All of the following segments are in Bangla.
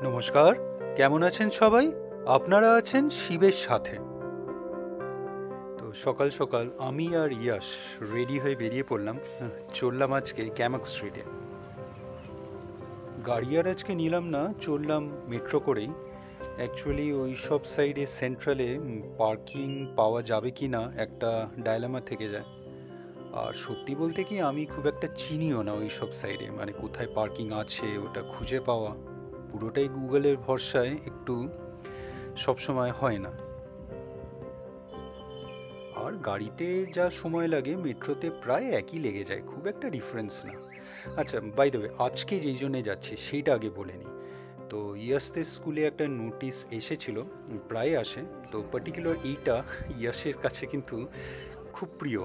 নমস্কার, কেমন আছেন সবাই? আপনারা আছেন শিবের সাথে। তো সকাল সকাল আমি আর ইয়াশ রেডি হয়ে বেরিয়ে পড়লাম। চললাম আজকে গ্যামাক স্ট্রিটে। গাড়ি আর আজকে নিলাম না, চললাম মেট্রো করেই। অ্যাকচুয়ালি ওই সব সাইডে সেন্ট্রালে পার্কিং পাওয়া যাবে কি না একটা ডায়লামা থেকে যায়। আর সত্যি বলতে কি আমি খুব একটা চিনিও না ওই সব সাইডে, মানে কোথায় পার্কিং আছে ওটা খুঁজে পাওয়া পুরোটাই গুগলের ভরসায় একটু সবসময় হয় না। আর গাড়িতে যা সময় লাগে মেট্রোতে প্রায় একই লেগে যায়, খুব একটা ডিফারেন্স না। আচ্ছা, বাই দ্য ওয়ে, আজকে যেই জন্যে যাচ্ছি সেইটা আগে বলে নিই। তো ইয়াসদের স্কুলে একটা নোটিশ এসেছিল, প্রায় আসে। তো পার্টিকুলার এইটা ইয়াসের কাছে কিন্তু খুব প্রিয়।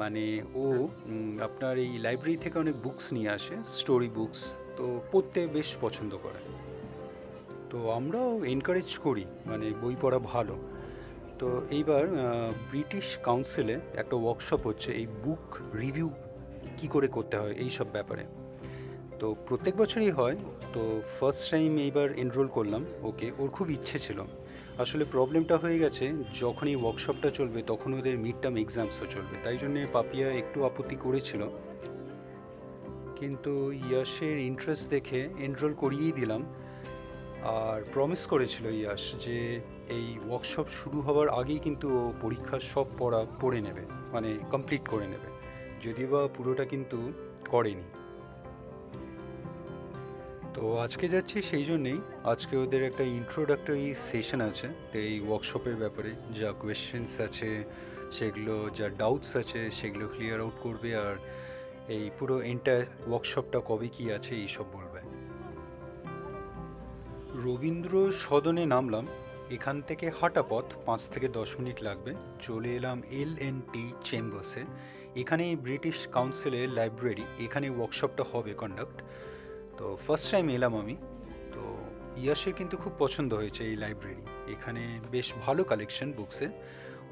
মানে ও আপনার এই লাইব্রেরি থেকে অনেক বুকস নিয়ে আসে, স্টোরি বুকস। তো পড়তে বেশ পছন্দ করে। তো আমরাও এনকারেজ করি, মানে বই পড়া ভালো। তো এইবার ব্রিটিশ কাউন্সিলে একটা ওয়ার্কশপ হচ্ছে এই বুক রিভিউ কি করে করতে হয় এই সব ব্যাপারে। তো প্রত্যেক বছরই হয়। তো ফার্স্ট টাইম এইবার এনরোল করলাম ওকে, ওর খুব ইচ্ছে ছিল। আসলে প্রবলেমটা হয়ে গেছে, যখন এই ওয়ার্কশপটা চলবে তখন ওদের মিড টার্ম এক্সামসও চলবে, তাই জন্যে পাপিয়া একটু আপত্তি করেছিল। কিন্তু ইয়াশের ইন্টারেস্ট দেখে এনরোল করিয়েই দিলাম। আর প্রমিস করেছিল ইয়াশ যে এই ওয়ার্কশপ শুরু হওয়ার আগেই কিন্তু ও পরীক্ষার সব পড়া পড়ে নেবে, মানে কমপ্লিট করে নেবে। যদিও বা পুরোটা কিন্তু করেনি। তো আজকে যাচ্ছি সেই জন্যেই। আজকে ওদের একটা ইন্ট্রোডাক্টরি সেশন আছে, তো এই ওয়ার্কশপের ব্যাপারে যা কোয়েশ্চেন্স আছে সেগুলো, যা ডাউটস আছে সেগুলো ক্লিয়ার আউট করবে। আর এই পুরো এন্টায়ার ওয়ার্কশপটা কবে কী আছে এইসব বলবে। রবীন্দ্র সদনে নামলাম। এখান থেকে হাঁটা পথ 5 থেকে 10 মিনিট লাগবে। চলে এলাম LNT চেম্বার্সে। এখানে ব্রিটিশ কাউন্সিলের লাইব্রেরি, এখানে ওয়ার্কশপটা হবে কন্ডাক্ট। তো ফার্স্ট টাইম এলাম আমি। তো ইয়াসের কিন্তু খুব পছন্দ হয়েছে এই লাইব্রেরি, এখানে বেশ ভালো কালেকশন বুকসের।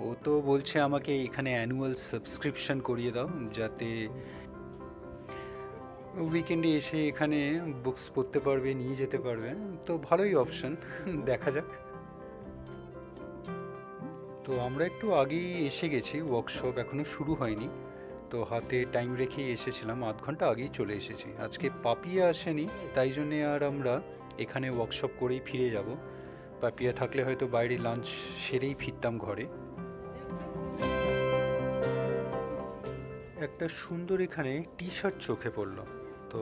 ও তো বলছে আমাকে এখানে অ্যানুয়াল সাবস্ক্রিপশন করিয়ে দাও, যাতে উইকেন্ডে এসে এখানে বুকস পড়তে পারবে, নিয়ে যেতে পারবে। তো ভালোই অপশন, দেখা যাক। তো আমরা একটু আগেই এসে গেছি, ওয়ার্কশপ এখনও শুরু হয়নি। তো হাতে টাইম রেখেই এসেছিলাম, আধ ঘন্টা আগেই চলে এসেছি। আজকে পাপিয়া আসেনি, তাই জন্যে আর আমরা এখানে ওয়ার্কশপ করেই ফিরে যাব। পাপিয়া থাকলে হয়তো বাইরে লাঞ্চ সেরেই ফিরতাম ঘরে। একটা সুন্দর এখানে টি শার্ট চোখে পড়লো। তো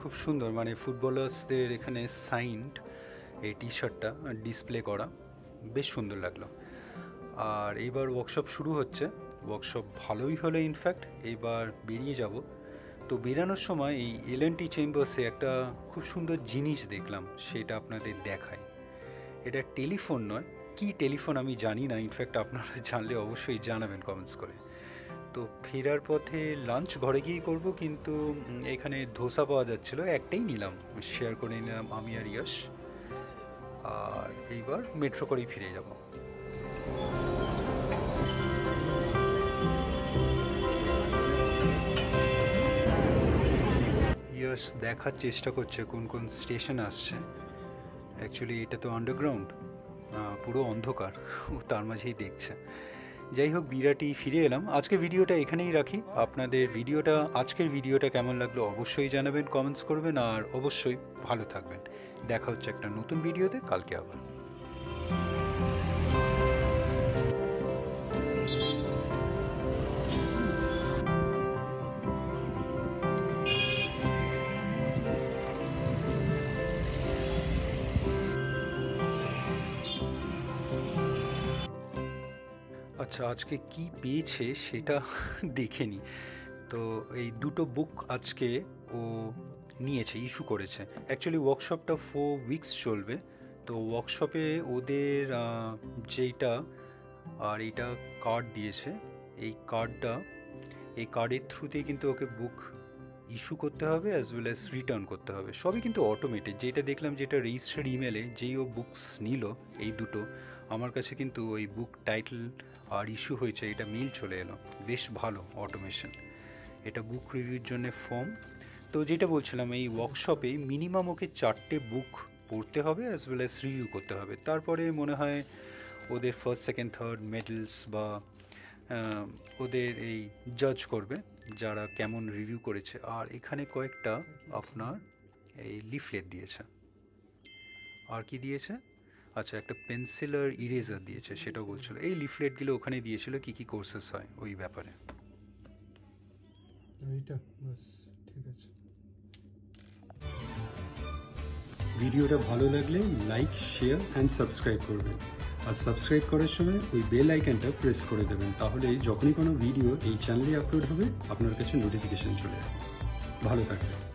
খুব সুন্দর, মানে ফুটবলার্সদের এখানে সাইন্ড এই টি শার্টটা ডিসপ্লে করা, বেশ সুন্দর লাগলো। আর এইবার ওয়ার্কশপ শুরু হচ্ছে। ওয়ার্কশপ ভালোই হলো ইনফ্যাক্ট। এইবার বেরিয়ে যাব। তো বেরানোর সময় এই LNT চেম্বার্সে একটা খুব সুন্দর জিনিস দেখলাম, সেটা আপনাদের দেখাই। এটা টেলিফোন নয়, কি টেলিফোন আমি জানি না, ইনফ্যাক্ট আপনারা জানলে অবশ্যই জানাবেন কমেন্টস করে। তো ফেরার পথে লাঞ্চ ঘরে গিয়েই করব, কিন্তু এখানে ধোসা পাওয়া যাচ্ছিলো, একটাই নিলাম, শেয়ার করে নিলাম আমি আর ইয়াশ। আর এইবার মেট্রো করেই ফিরে যাব। ইয়াশ দেখার চেষ্টা করছে কোন কোন স্টেশন আসছে। অ্যাকচুয়ালি এটা তো আন্ডারগ্রাউন্ড, পুরো অন্ধকার, ও তার মাঝেই দেখছে। যাই হোক, বিরাটি ফিরে এলাম। আজকে ভিডিওটা এখানেই রাখি। আপনাদের আজকের ভিডিওটা কেমন লাগলো অবশ্যই জানাবেন, কমেন্টস করবেন। আর অবশ্যই ভালো থাকবেন। দেখা হচ্ছে একটা নতুন ভিডিওতে কালকে আবার। আচ্ছা, আজকে কি পেয়েছে সেটা দেখে নি। তো এই দুটো বুক আজকে ও নিয়েছে, ইস্যু করেছে। অ্যাকচুয়ালি ওয়ার্কশপটা 4 উইকস চলবে। তো ওয়ার্কশপে ওদের যেইটা, আর এইটা কার্ড দিয়েছে, এই কার্ডের থ্রুতেই কিন্তু ওকে বুক ইস্যু করতে হবে, অ্যাজ ওয়েল অ্যাজ রিটার্ন করতে হবে। সবই কিন্তু অটোমেটেড। যেটা দেখলাম, যেটা রেজিস্টার্ড ইমেলে যেই ও বুকস নিল এই দুটো, আমার কাছে কিন্তু ওই বুক টাইটেল আর ইস্যু হয়েছে এটা মেল চলে এলো। বেশ ভালো অটোমেশন। এটা বুক রিভিউর জন্য ফর্ম। তো যেটা বলছিলাম, এই ওয়ার্কশপে মিনিমাম ওকে 4টে বুক পড়তে হবে অ্যাজ ওয়েল অ্যাজ রিভিউ করতে হবে। তারপরে মনে হয় ওদের ফার্স্ট সেকেন্ড থার্ড মেডেলস বা আহ, ওদের এই জাজ করবে যারা কেমন রিভিউ করেছে। আর এখানে কয়েকটা আপনার এই লিফলেট দিয়েছে। আর কি দিয়েছে? আচ্ছা, একটা পেন্সিল আর ইরেজার দিয়েছে, সেটাও বলছিল। এই লিফলেটগুলো ওখানে দিয়েছিল কি কি কোর্সেস হয় ওই ব্যাপারে। এইটা বাস ঠিক আছে। ভিডিওটা ভালো লাগলে লাইক, শেয়ার অ্যান্ড সাবস্ক্রাইব করবেন। আর সাবস্ক্রাইব করার সময় ওই বেল আইকনটা প্রেস করে দেবেন, তাহলে যখনই কোনো ভিডিও এই চ্যানেলে আপলোড হবে আপনার কাছে নোটিফিকেশন চলে যাবে। ভালো থাকবেন।